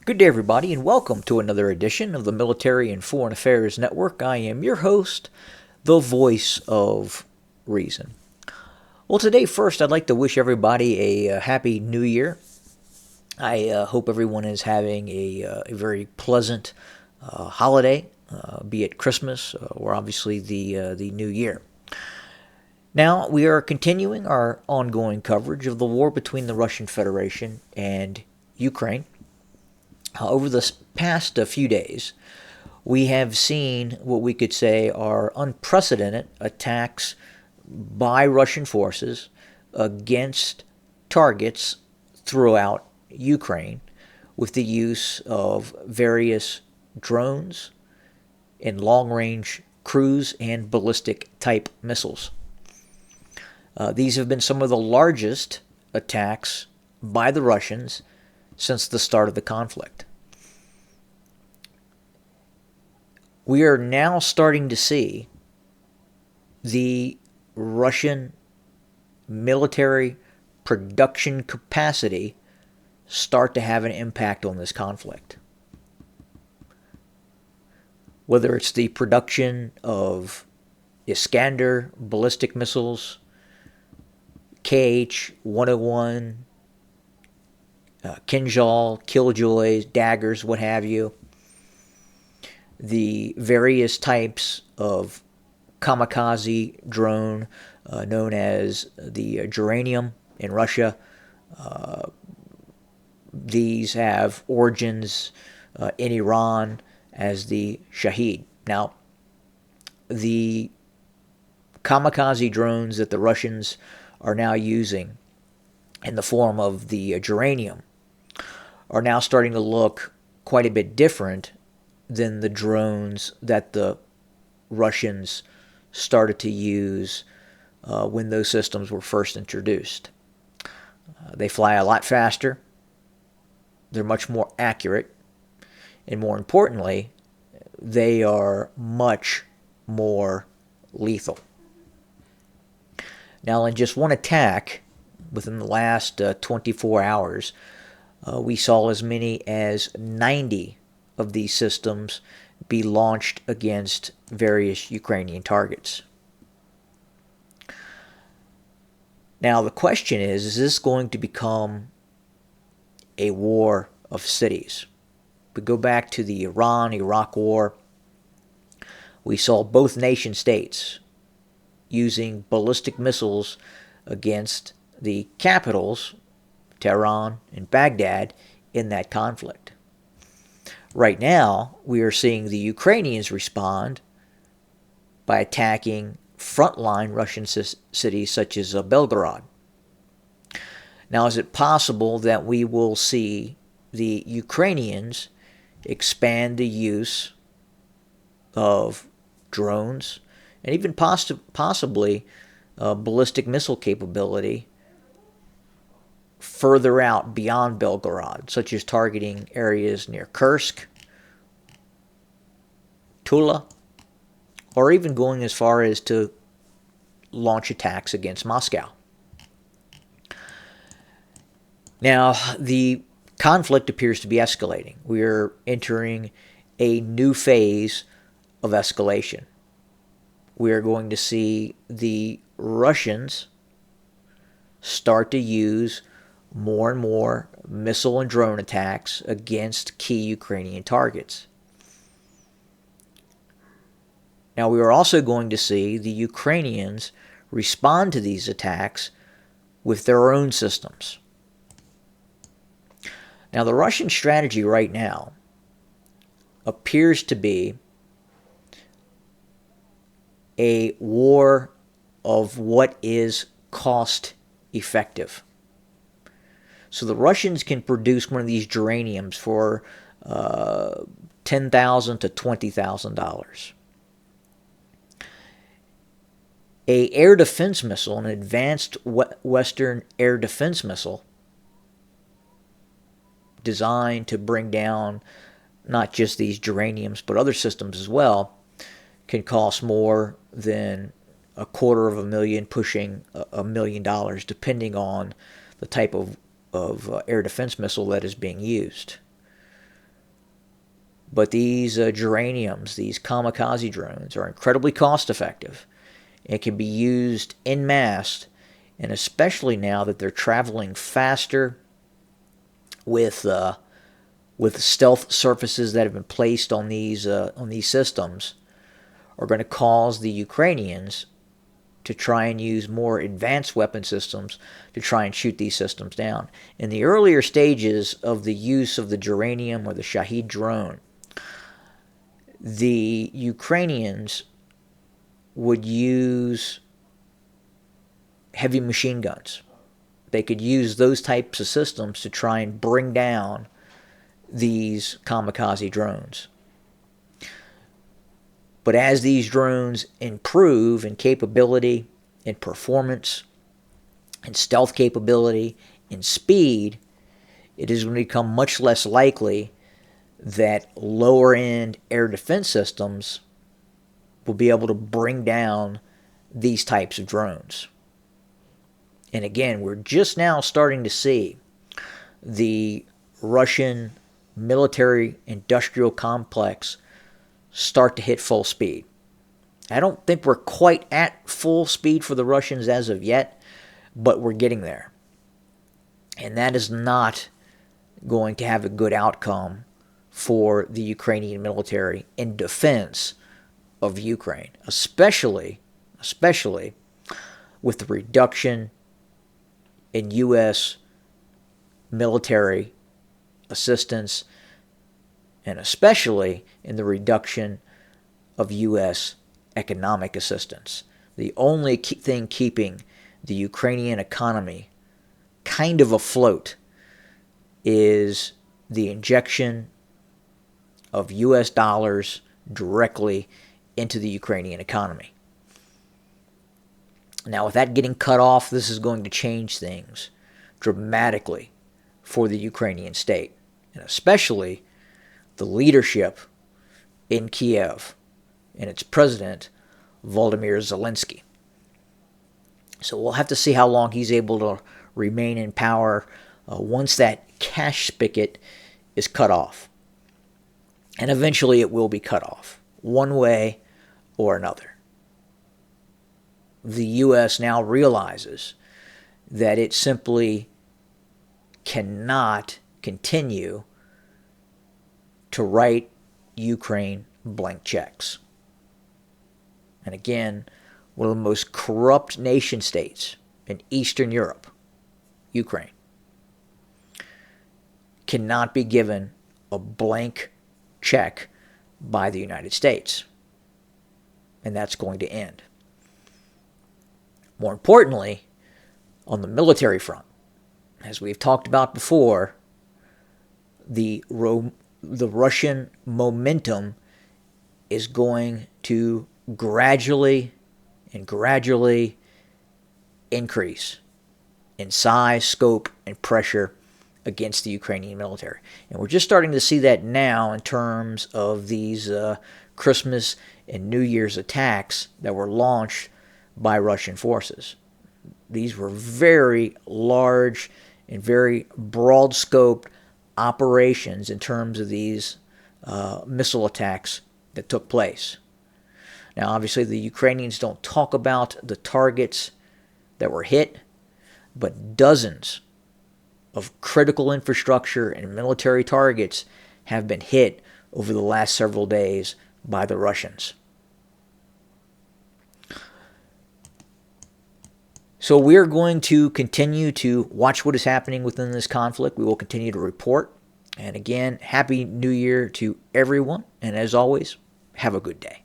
Good day, everybody, and welcome to another edition of the Military and Foreign Affairs Network. I am your host, the voice of reason. Well, today, first, I'd like to wish everybody a happy new year. I hope everyone is having a very pleasant holiday, be it Christmas or obviously the new year. Now, we are continuing our ongoing coverage of the war between the Russian Federation and Ukraine. Over the past few days, we have seen what we could say are unprecedented attacks by Russian forces against targets throughout Ukraine with the use of various drones and long-range cruise and ballistic type missiles. These have been some of the largest attacks by the Russians since the start of the conflict. We are now starting to see the Russian military production capacity start to have an impact on this conflict. Whether it's the production of Iskander ballistic missiles, KH-101, Kinjal, Killjoys, daggers, what have you. The various types of kamikaze drone known as the Uranium in Russia. These have origins in Iran as the Shahed. Now, the kamikaze drones that the Russians are now using in the form of the Uranium are now starting to look quite a bit different than the drones that the Russians started to use when those systems were first introduced. They fly a lot faster, they're much more accurate, and more importantly, they are much more lethal. Now, in just one attack within the last 24 hours, we saw as many as 90 of these systems be launched against various Ukrainian targets. Now, the question is this going to become a war of cities? We go back to the Iran-Iraq war. We saw both nation states using ballistic missiles against the capitals, Tehran and Baghdad, in that conflict. Right now, we are seeing the Ukrainians respond by attacking frontline Russian cities such as Belgorod. Now, is it possible that we will see the Ukrainians expand the use of drones and even possibly ballistic missile capability further out beyond Belgorod, such as targeting areas near Kursk, Tula, or even going as far as to launch attacks against Moscow? Now, the conflict appears to be escalating. We are entering a new phase of escalation. We are going to see the Russians start to use more and more missile and drone attacks against key Ukrainian targets. Now, we are also going to see the Ukrainians respond to these attacks with their own systems. Now, the Russian strategy right now appears to be a war of what is cost effective. So the Russians can produce one of these geraniums for $10,000 to $20,000. A air defense missile, an advanced Western air defense missile, designed to bring down not just these geraniums but other systems as well, can cost more than $250,000, pushing $1 million, depending on the type of air defense missile that is being used. But these geraniums, these kamikaze drones, are incredibly cost effective. It can be used en masse, and especially now that they're traveling faster with stealth surfaces that have been placed on these systems, are going to cause the Ukrainians to try and use more advanced weapon systems to try and shoot these systems down. In the earlier stages of the use of the geranium or the Shahed drone, the Ukrainians would use heavy machine guns. They could use those types of systems to try and bring down these kamikaze drones. But as these drones improve in capability, in performance, in stealth capability, in speed, it is going to become much less likely that lower-end air defense systems will be able to bring down these types of drones. And again, we're just now starting to see the Russian military-industrial complex start to hit full speed. I don't think we're quite at full speed for the Russians as of yet, but we're getting there. And that is not going to have a good outcome for the Ukrainian military in defense of Ukraine, especially with the reduction in U.S. military assistance, and especially in the reduction of U.S. economic assistance. The only thing keeping the Ukrainian economy kind of afloat is the injection of U.S. dollars directly into the Ukrainian economy. Now, with that getting cut off, this is going to change things dramatically for the Ukrainian state, and especially the leadership in Kiev and its president, Volodymyr Zelensky. So we'll have to see how long he's able to remain in power once that cash spigot is cut off. And eventually it will be cut off, one way or another. The U.S. now realizes that it simply cannot continue to write Ukraine blank checks. And again, one of the most corrupt nation states in Eastern Europe, Ukraine, cannot be given a blank check by the United States. And that's going to end. More importantly, on the military front, as we've talked about before, the Russian momentum is going to gradually increase in size, scope, and pressure against the Ukrainian military. And we're just starting to see that now in terms of these Christmas and New Year's attacks that were launched by Russian forces. These were very large and very broad-scoped operations in terms of these missile attacks that took place. Now, obviously, the Ukrainians don't talk about the targets that were hit, but dozens of critical infrastructure and military targets have been hit over the last several days by the Russians. So we're going to continue to watch what is happening within this conflict. We will continue to report. And again, Happy New Year to everyone. And as always, have a good day.